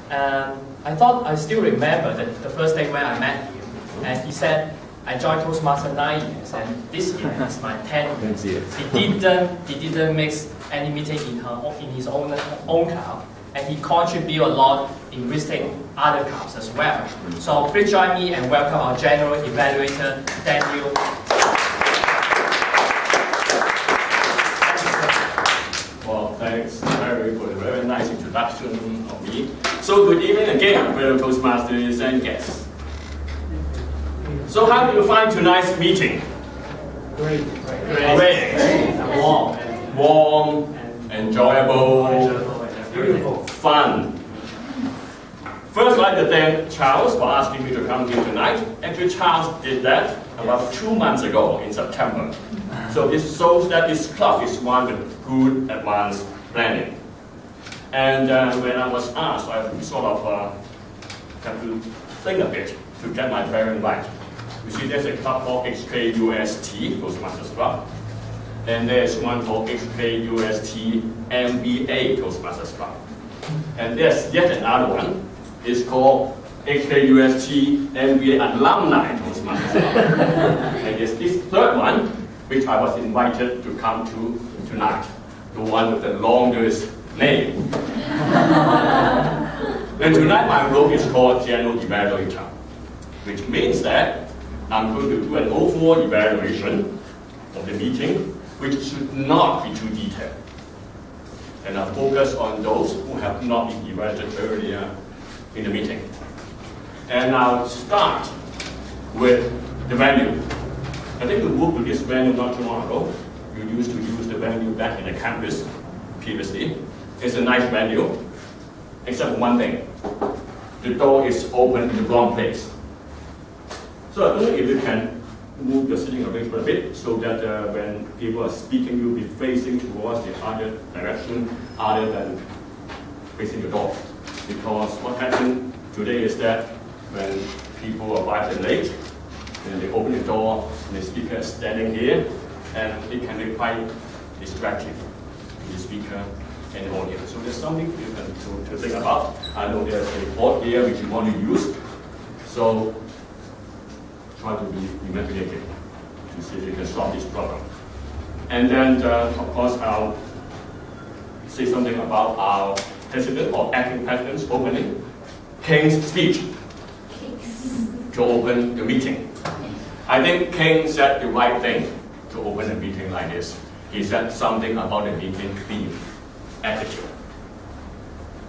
I thought I still remember the first day when I met him, and he said, I joined Toastmaster 9 years, and this year is my 10th year. He didn't mix any meeting in his own club, and he contributed a lot in visiting other clubs as well. So please join me and welcome our General Evaluator, Daniel. Well, thanks, Harry, for the very nice introduction of me. So good evening again, fellow Toastmasters and guests. So how do you find tonight's meeting? Great. Warm, enjoyable, beautiful, fun. First, I'd like to thank Charles for asking me to come here tonight. Actually, Charles did that about 2 months ago in September. So this shows that this club is one with good advanced planning. And when I was asked, I sort of had to think a bit to get my bearing right. You see, there's a club called HKUST, Toastmasters Club. And there's one called HKUST MBA Toastmasters Club. And there's yet another one. It's called HKUST MBA Alumni Toastmasters Club. And there's this third one, which I was invited to come to tonight, the one with the longest name. And tonight my role is called General Evaluator, which means that I'm going to do an overall evaluation of the meeting, which should not be too detailed. And I'll focus on those who have not been evaluated earlier in the meeting. And I'll start with the venue. I think we moved to this venue not too long ago. You used to use the venue back in the campus previously. It's a nice venue, except for one thing. The door is open in the wrong place. So I don't know if you can move your sitting arrangement a bit so that when people are speaking, you'll be facing towards the other direction other than facing the door. Because what happened today is that when people arrive late, and they open the door, and the speaker is standing here, and it can be quite distracting to the speaker and the audience. So there's something to think about. I know there's a board here which you want to use. So try to be imaginative to see if you can solve this problem. And then, of course, I'll say something about our president or acting president's opening, King's speech to open the meeting. I think King said the right thing to open a meeting like this. He said something about the meeting theme, attitude.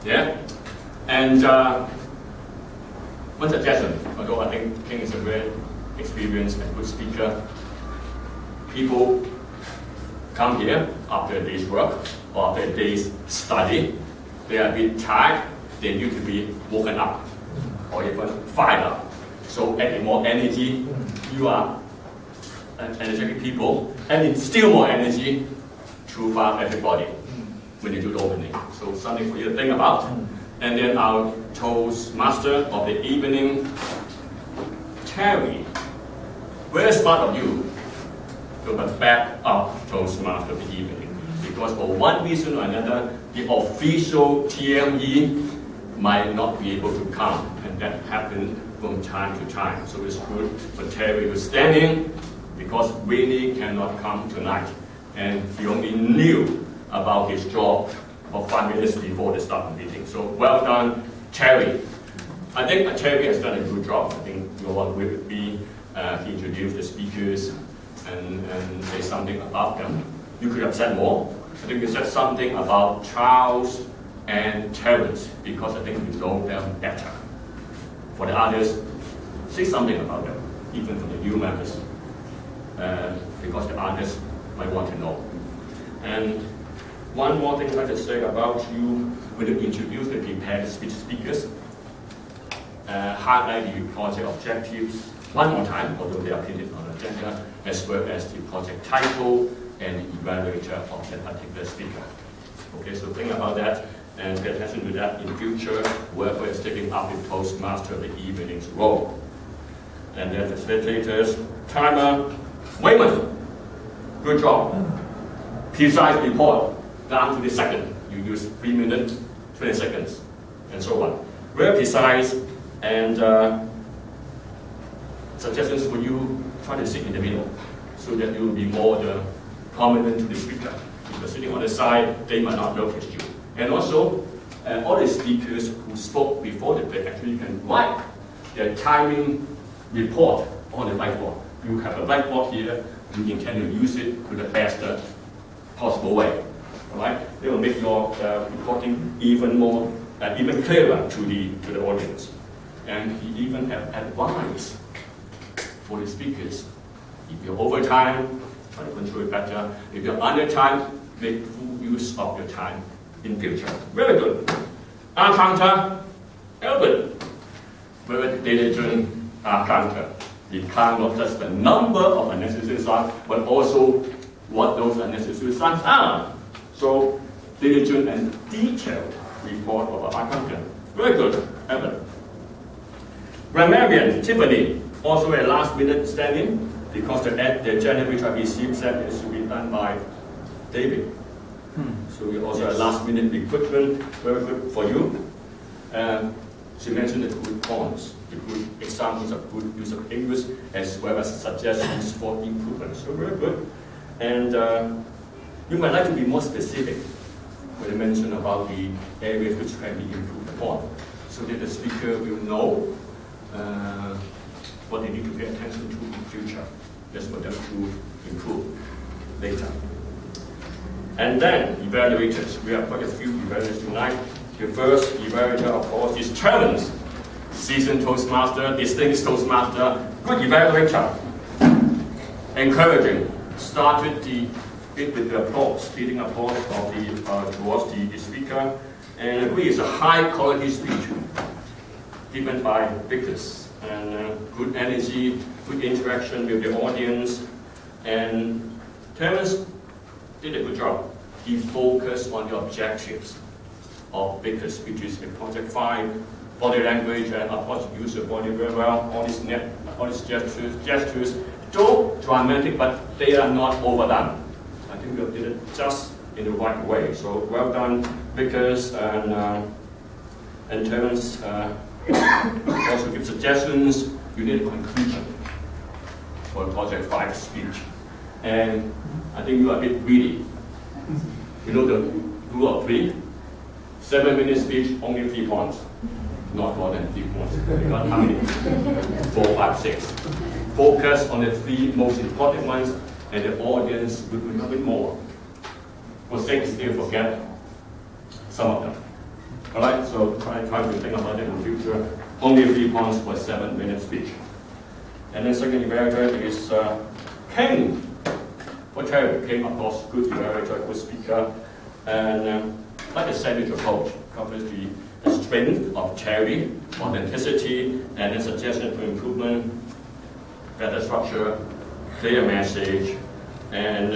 Yeah? And one suggestion, although I think King is a very experienced and good speaker, people come here after a day's work or after a day's study. They are a bit tired, they need to be woken up or even fired up. So adding more energy, you are energetic people, and instill more energy to fire everybody when you do the opening. So something for you to think about. And then our Toastmaster of the evening, Terry. Very smart of you to back up Toastmaster of the evening. Because for one reason or another, the official TME might not be able to come, and that happened from time to time. So it's good for Terry to stand in because Winnie cannot come tonight. And he only knew about his job for 5 minutes before the start of the meeting. So well done, Terry. I think Terry has done a good job. I think you all agree with me. He introduced the speakers and say something about them. You could have said more. I think you said something about Charles and Terence because I think you know them better. For the others, say something about them, even for the new members, because the others might want to know. And one more thing I'd like to say about you when you introduce the prepared speech speakers, highlight the project objectives one more time, although they are printed on the agenda, as well as the project title and the evaluator of that particular speaker. Okay, so think about that and pay attention to that in future, whoever is taking up the Toastmaster of the evening's role. And then facilitators, timer, Wayman, good job. Precise report, down to the second. You use 3 minutes, 20 seconds. and so on. Very precise, and suggestions for you, try to sit in the middle so that you will be more prominent to the speaker. If you're sitting on the side, they might not notice you. And also, all the speakers who spoke before the break actually can write their timing report on the whiteboard. You have a whiteboard here, you intend to use it to the best possible way. All right? They will make your reporting even more, even clearer to the audience. And he even have advice for the speakers. If you're over time, try to control it better. If you're under time, make full use of your time in future. Very good. Counter, Albert. Very diligent counter. He count not just the number of unnecessary signs, but also what those unnecessary signs are. So, diligent and detailed report of our counter. Very good, Albert. Grammarian, Tiffany, also a last minute stand-in, because the journal which I received said it should be done by David. So we also have last minute equipment, very good for you. She mentioned the good points, the good examples of good use of English, as well as suggestions for improvement. So very good. And you might like to be more specific when you mention about the areas which can be improved upon, so that the speaker will know what they need to pay attention to in future, just for them to improve later. And then, evaluators. We have quite a few evaluators tonight. The first evaluator, of course, is Terence, seasoned Toastmaster, distinguished Toastmaster, good evaluator. Encouraging. Started it with the applause, leading applause of towards the speaker. And agree it's a high quality speech given by Vickers. And good energy, good interaction with the audience. And Terence did a good job. He focused on the objectives of Vickers, which is in Project 5, body language, and of course use the body very well, all these gestures, though dramatic, but they are not overdone. I think we did it just in the right way. So well done, Vickers, and Terence also give suggestions. You need a conclusion for Project 5 speech. And I think you are a bit greedy. You know the rule of 3? 7-minute speech, only 3 points. Not more than 3 points. You got how many? 4, 5, 6. Focus on the 3 most important ones, and the audience will do a bit more. For 6, they'll forget some of them. Alright, so try to think about it in the future. Only 3 points for a 7-minute speech. And then second evaluator is King. For Terry, King, of course, good evaluator, good speaker, and like a sandwich approach, covers the strength of Terry, authenticity, and then suggestion for improvement, better structure, clear message, and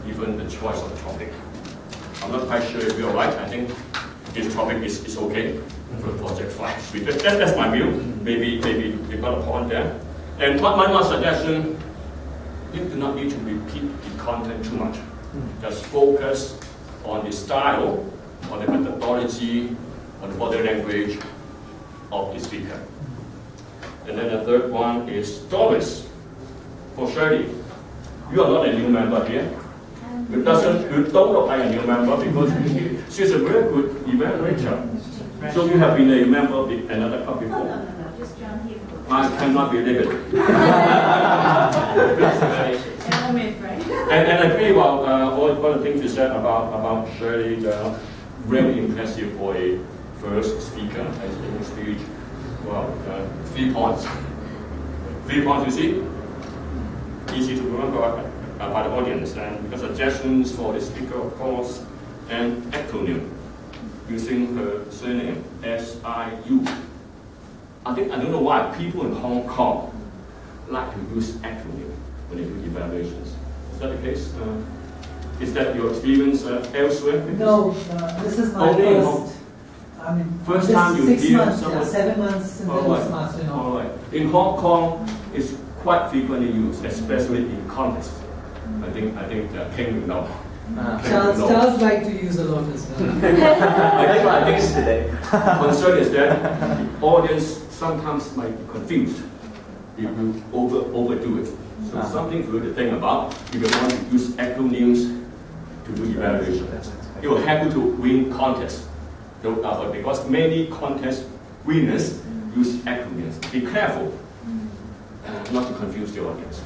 even the choice of topic. I'm not quite sure if you're right. I think this topic is okay for Project 5. That's my view. Maybe you got a point there. And one more suggestion. You do not need to repeat the content too much. Just focus on the style, on the methodology, on the body language of the speaker. And then the third one is Doris. For Shirley, you are not a new member here. You don't look like a new member because she's a very good evaluator. So you have been a member of another club before? No, just joined here. I cannot believe it. And I agree about all the things you said about Shirley. Really impressive for a first speaker as in speech. Well, 3 points. 3 points, you see? Easy to remember by the audience. And the suggestions for the speaker, of course, and acronym using her surname, SIU. I don't know why people in Hong Kong like to use acronym when they do evaluations. Is that the case? Is that your experience elsewhere? No, this is my first. I mean, first time you 6 hear months, someone. 7 months in Toastmaster. All right. In Hong Kong, it's quite frequently used, especially in contests. I think King will know. Charles like to use a lot as well. I think the concern is that the audience sometimes might be confused if you overdo it. So something for you to think about if you want to use acronyms to do evaluation. You will have to win contests. Because many contest winners use acronyms. Be careful not to confuse the audience.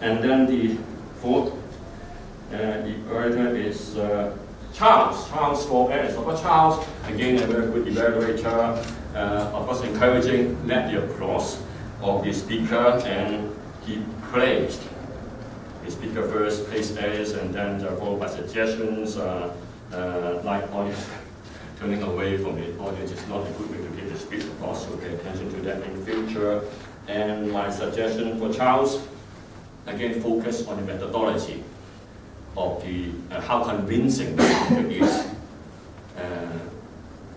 And then the fourth, the orator is Charles. Charles for Paris. Of course, Charles, again, a very good evaluator. Of course, encouraging, let the applause of the speaker, and he praised the speaker first, praised Alice, and then followed by suggestions, like audience turning away from the audience is not a good way to give the speech, of course, so pay attention to that in the future. And my suggestion for Charles, again, focus on the methodology of the how convincing the speaker is.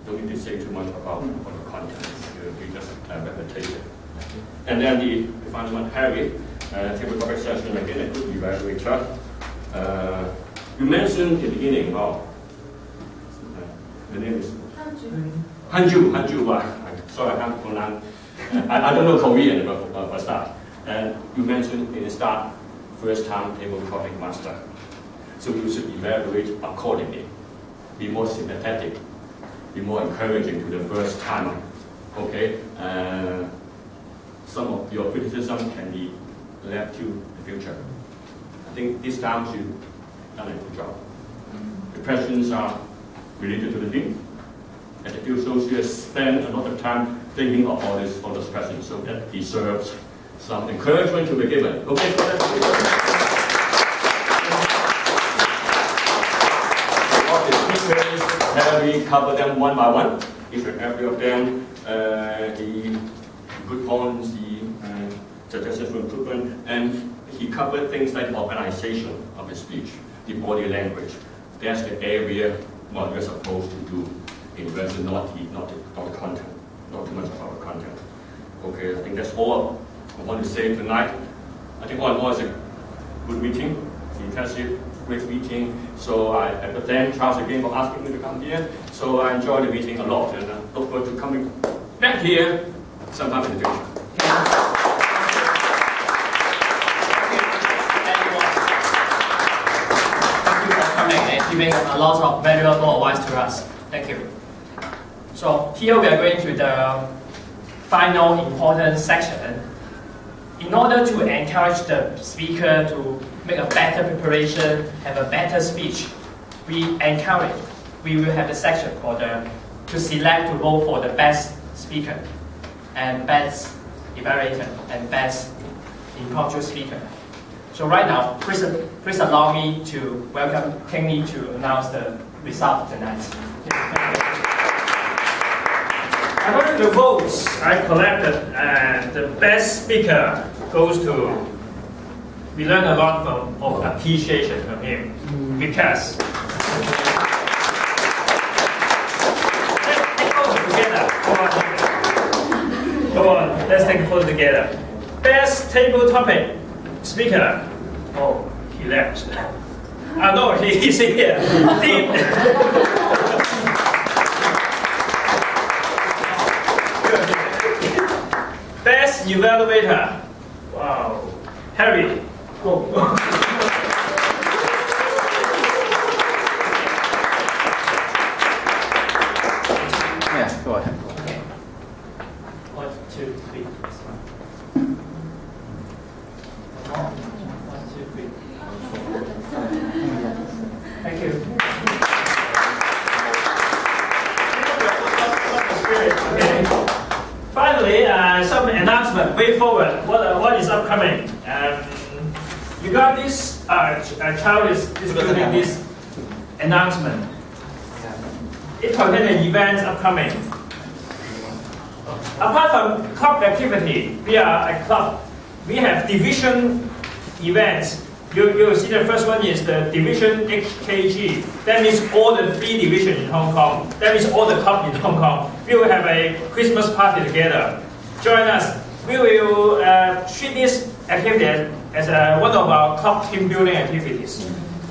Don't need to say too much about the content. We just repetition. And then the final one, Harry, table topic session, again, a good evaluator. You mentioned in the beginning about the name is Hanju. Sorry, I can't pronounce. I don't know Korean for start. And you mentioned in the start, first time table topic master. So you should evaluate accordingly. Be more sympathetic. Be more encouraging to the first timer. Okay? Some of your criticism can be left to the future. I think this time you've done a good job. The questions are related to the theme. And the field associates spend a lot of time thinking of all those questions, so that deserves some encouragement to be given. Okay, so that's it. All the speakers, we cover them one by one. Each and every of them, the good points, the suggestions for improvement, and he covered things like the organization of the speech, the body language. That's the area what we're supposed to do in version, not the content, not too much about the content. Okay, I think that's all I want to say tonight. I think all in all, it's a good meeting, intensive, great meeting. So I thank Charles again for asking me to come here. So I enjoyed the meeting a lot, and I look forward to coming back here sometime in the future. And giving a lot of valuable advice to us. Thank you. So here we are going to the final important section. In order to encourage the speaker to make a better preparation, have a better speech, we will have the section to select to vote for the best speaker and best evaluator and best impromptu speaker. So right now, please allow me to welcome Kenny to announce the result tonight. According to the votes I collected, the best speaker goes to. We learned a lot of appreciation from him because. Let's take a photo together. Come on, let's take a photo together. Best table topic speaker. Oh, he left. No, he's here. Best evaluator. Wow. Harry, go. Yeah, go ahead. Okay. 1, 2, 3. 1, 2, 3. Thank you. Okay. Finally, some announcement way forward. What is upcoming? You got this. Child is distributing this announcement. It contains events upcoming. Apart from club activity, we are a club. We have division events. You will see the first one is the division HKG. That means all the 3 divisions in Hong Kong. That means all the clubs in Hong Kong. We will have a Christmas party together. Join us. We will treat this activity as one of our club team building activities.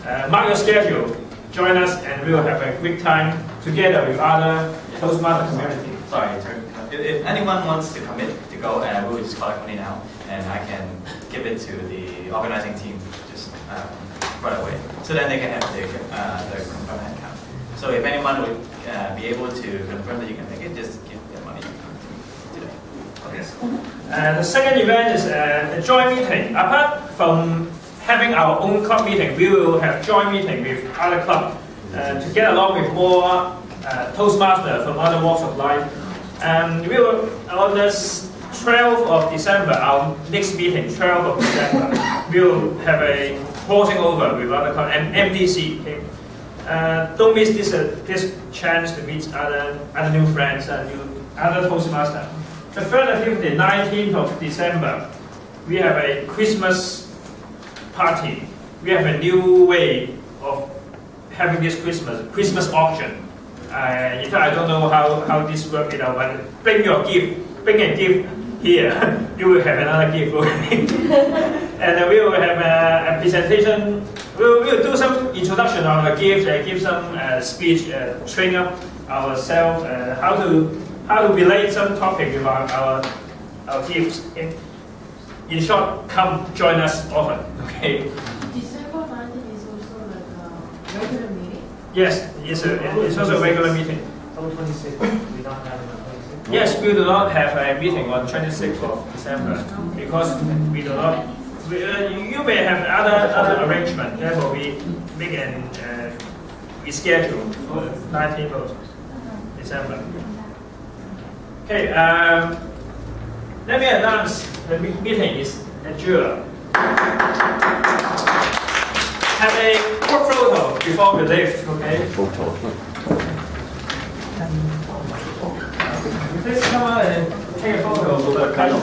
Mark your schedule, join us, and we will have a great time together with other Toastmaster community. Sorry, if anyone wants to commit to go, we will just collect money now, and I can give it to the organizing team just right away. So then they can have the confirmed head count. So if anyone would be able to confirm that you can make it, just give their money today. Okay. The second event is a joint meeting. Apart from having our own club meeting, we will have joint meeting with other clubs to get along with more Toastmasters from other walks of life. We will, on the 12th of December, our next meeting, 12th of December, we will have a crossing over with other clubs, MDC. Okay? Don't miss this chance to meet other new friends and other Toastmasters. The further 19th of December, we have a Christmas party. We have a new way of having this Christmas auction. In fact, I don't know how this works, but bring your gift, bring a gift here. You will have another gift. And we will have a presentation. We will do some introduction on our gift, give some speech, train up ourselves, how to relate some topic with our gifts. In short, come join us often. Okay. December 19th is also like a regular meeting? Yes, it's also a regular meeting. On 26th, we don't have it on 26th. Yes, we do not have a meeting on 26th of December because we do not. You may have other arrangement. Therefore, we make an reschedule for 19th of December. Okay. Let me announce the meeting is adjourned. Have a group photo before we leave, okay? Please come out and take a photo of the couple.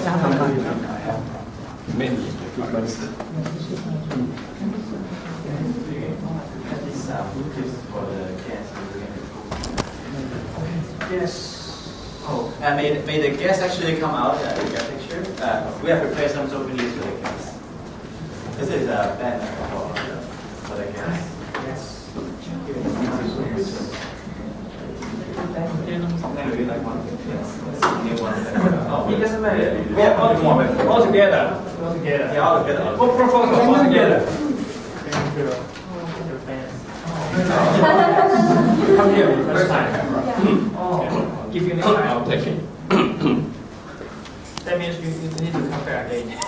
Yes. Oh, and may the guests actually come out and take a picture? We have prepared some souvenirs for the guests. This is a banner for the guests. Yes. Maybe you like one? Yes. New one. Oh, It doesn't matter. We are all together. All together. yeah, all together. Group photo all together. Come here first time. Oh, give you next time. I'll take it. That means you need to come back again.